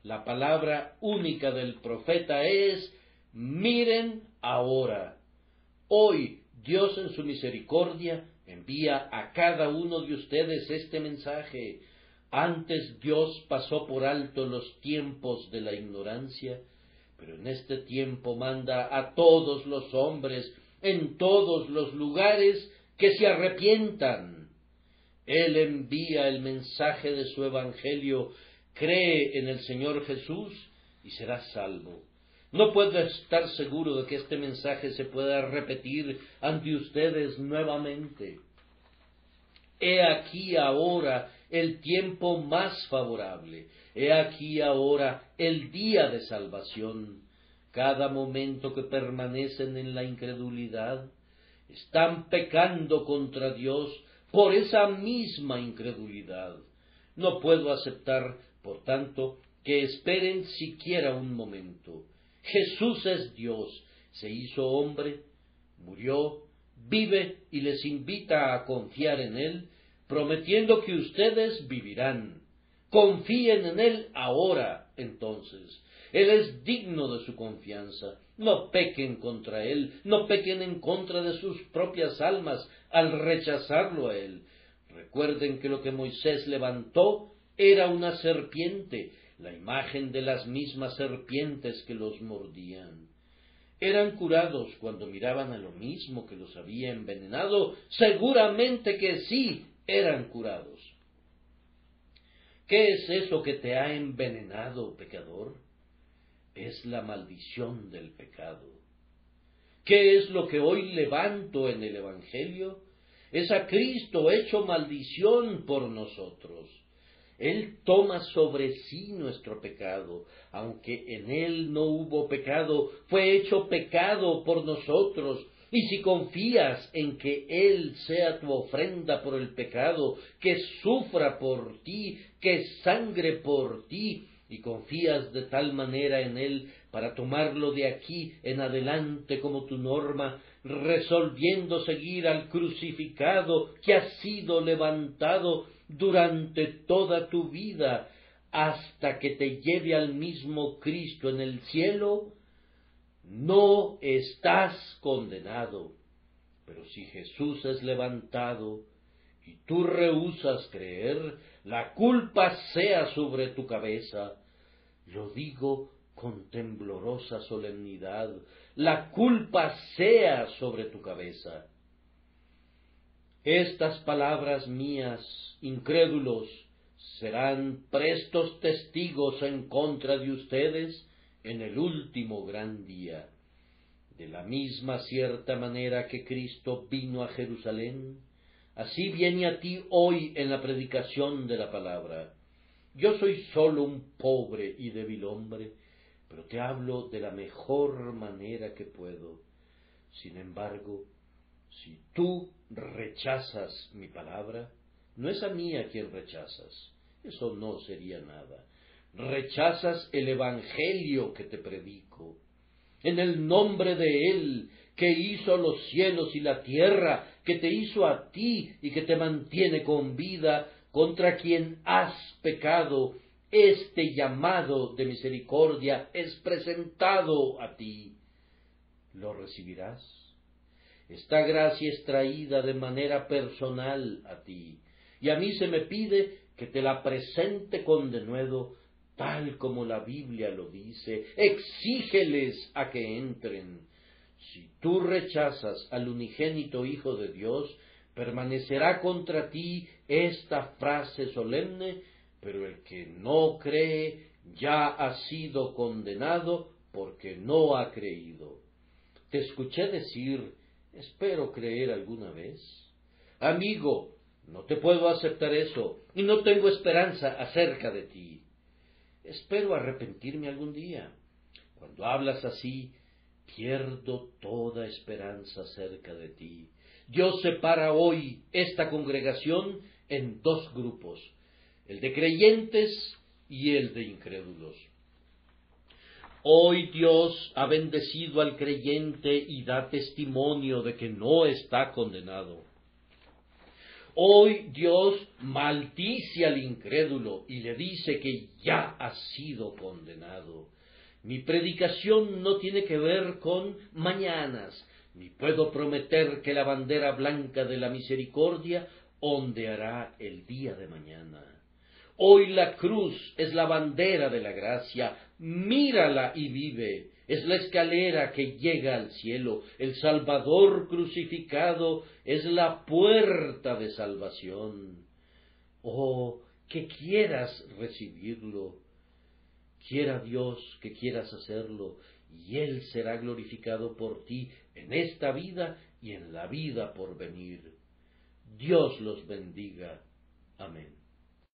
La palabra única del profeta es: miren ahora. Hoy Dios en su misericordia envía a cada uno de ustedes este mensaje. Antes Dios pasó por alto los tiempos de la ignorancia, pero en este tiempo manda a todos los hombres, en todos los lugares, que se arrepientan. Él envía el mensaje de su evangelio, cree en el Señor Jesús y serás salvo. No puedo estar seguro de que este mensaje se pueda repetir ante ustedes nuevamente. He aquí ahora el tiempo más favorable. He aquí ahora el día de salvación. Cada momento que permanecen en la incredulidad, están pecando contra Dios por esa misma incredulidad. No puedo aceptar, por tanto, que esperen siquiera un momento. Jesús es Dios, se hizo hombre, murió, vive y les invita a confiar en Él, prometiendo que ustedes vivirán. Confíen en Él ahora, entonces. Él es digno de su confianza. No pequen contra Él, no pequen en contra de sus propias almas al rechazarlo a Él. Recuerden que lo que Moisés levantó era una serpiente, la imagen de las mismas serpientes que los mordían. ¿Eran curados cuando miraban a lo mismo que los había envenenado? Seguramente que sí, eran curados. ¿Qué es eso que te ha envenenado, pecador? Es la maldición del pecado. ¿Qué es lo que hoy levanto en el Evangelio? Es a Cristo hecho maldición por nosotros. Él toma sobre sí nuestro pecado, aunque en Él no hubo pecado, fue hecho pecado por nosotros. Y si confías en que Él sea tu ofrenda por el pecado, que sufra por ti, que sangre por ti, y confías de tal manera en Él para tomarlo de aquí en adelante como tu norma, resolviendo seguir al crucificado que ha sido levantado durante toda tu vida hasta que te lleve al mismo Cristo en el cielo, no estás condenado. Pero si Jesús es levantado y tú rehusas creer, la culpa sea sobre tu cabeza. Lo digo con temblorosa solemnidad, la culpa sea sobre tu cabeza. Estas palabras mías, incrédulos, serán prestos testigos en contra de ustedes en el último gran día. De la misma cierta manera que Cristo vino a Jerusalén, así viene a ti hoy en la predicación de la palabra. Yo soy solo un pobre y débil hombre, pero te hablo de la mejor manera que puedo. Sin embargo, si tú rechazas mi palabra, no es a mí a quien rechazas, eso no sería nada. Rechazas el evangelio que te predico. En el nombre de Él, que hizo los cielos y la tierra, que te hizo a ti y que te mantiene con vida, contra quien has pecado, este llamado de misericordia es presentado a ti. ¿Lo recibirás? Esta gracia es traída de manera personal a ti, y a mí se me pide que te la presente con denuedo, tal como la Biblia lo dice. Exígeles a que entren. Si tú rechazas al unigénito Hijo de Dios, permanecerá contra ti esta frase solemne: pero el que no cree ya ha sido condenado porque no ha creído. Te escuché decir: espero creer alguna vez. Amigo, no te puedo aceptar eso, y no tengo esperanza acerca de ti. Espero arrepentirme algún día. Cuando hablas así, pierdo toda esperanza acerca de ti. Dios separa hoy esta congregación en dos grupos, el de creyentes y el de incrédulos. Hoy Dios ha bendecido al creyente y da testimonio de que no está condenado. Hoy Dios maldice al incrédulo y le dice que ya ha sido condenado. Mi predicación no tiene que ver con mañanas, ni puedo prometer que la bandera blanca de la misericordia ondeará el día de mañana. Hoy la cruz es la bandera de la gracia, mírala y vive. Es la escalera que llega al cielo. El Salvador crucificado es la puerta de salvación. Oh, que quieras recibirlo. Quiera Dios que quieras hacerlo, y Él será glorificado por ti en esta vida y en la vida por venir. Dios los bendiga. Amén.